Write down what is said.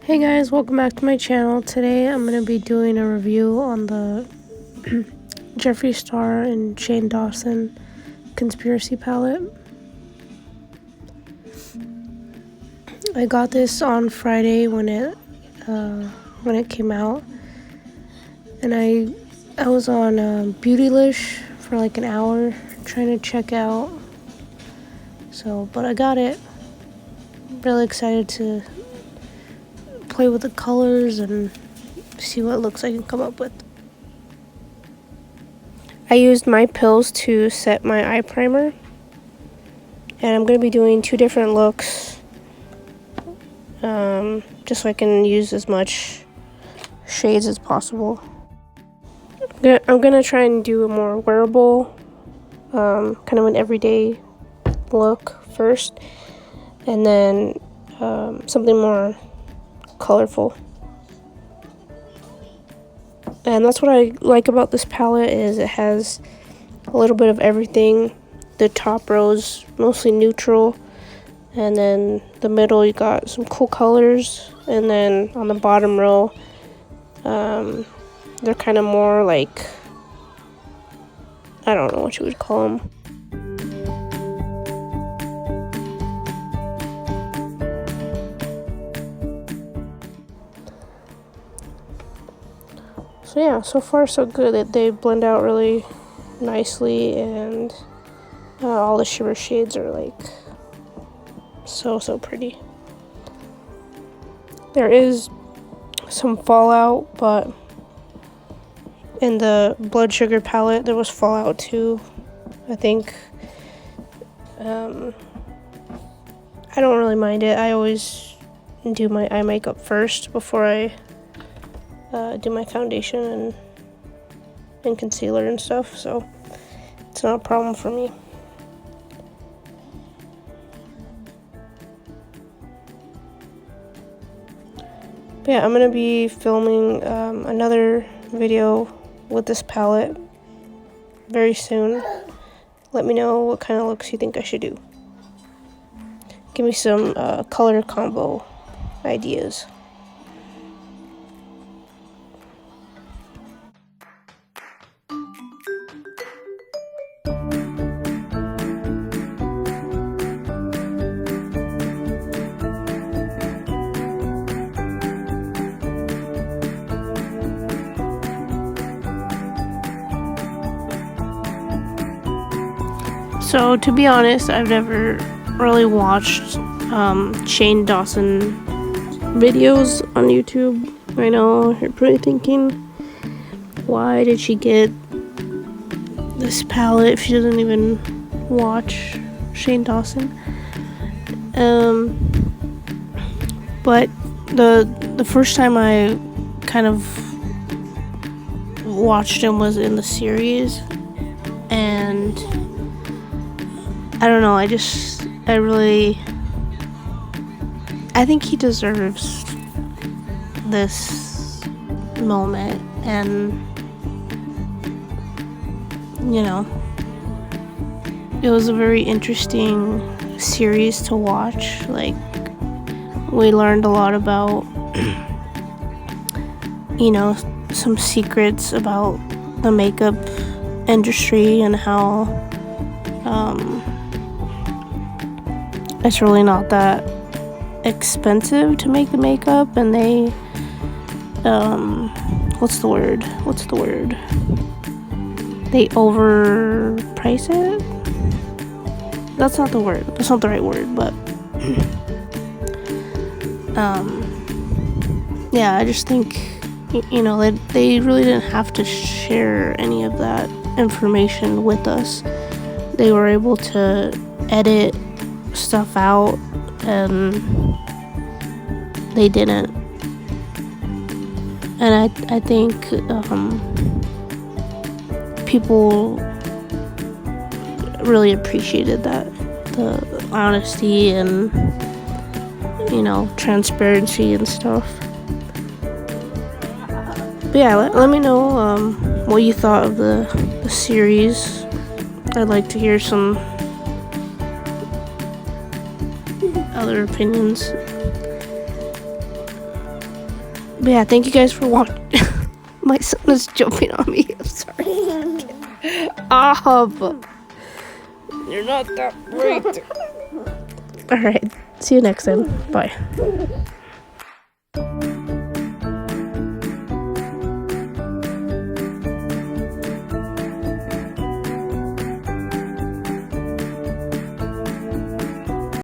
Hey guys, welcome back to my channel. Today I'm going to be doing a review on the Jeffree Star and Shane Dawson conspiracy palette. I got this on Friday when it came out, and I was on Beautylish for like an hour trying to check out. But I got it. Really excited to play with the colors and see what looks I can come up with. I used my pills to set my eye primer, and I'm going to be doing two different looks, just so I can use as much shades as possible. I'm going to try and do a more wearable, kind of an everyday look first, and then something more colorful. And that's what I like about this palette, is it has a little bit of everything. The top row's mostly neutral, and then the middle you got some cool colors, and then on the bottom row they're kind of more like, I don't know what you would call them. So yeah, so far so good. They blend out really nicely, and all the shimmer shades are like so pretty. There is some fallout, but in the blood sugar palette there was fallout too, I think. I don't really mind it. I always do my eye makeup first before I do my foundation and concealer and stuff, so it's not a problem for me. But yeah, I'm gonna be filming another video with this palette very soon. Let me know what kind of looks you think I should do. Give me some color combo ideas. So to be honest, I've never really watched Shane Dawson videos on YouTube. I know you're probably thinking, why did she get this palette if she doesn't even watch Shane Dawson? But the first time I kind of watched him was in the series, and I don't know, I think he deserves this moment, and you know, it was a very interesting series to watch. Like, we learned a lot about some secrets about the makeup industry, and how it's really not that expensive to make the makeup, and they what's the word they overprice it. That's not the right word, but yeah, I just think they really didn't have to share any of that information with us. They were able to edit stuff out, and they didn't. And I think people really appreciated that, the honesty and transparency and stuff. But yeah, let me know what you thought of the series. I'd like to hear some other opinions. But yeah, thank you guys for watching. My son is jumping on me. I'm sorry. You're not that bright. Alright, see you next time. Bye.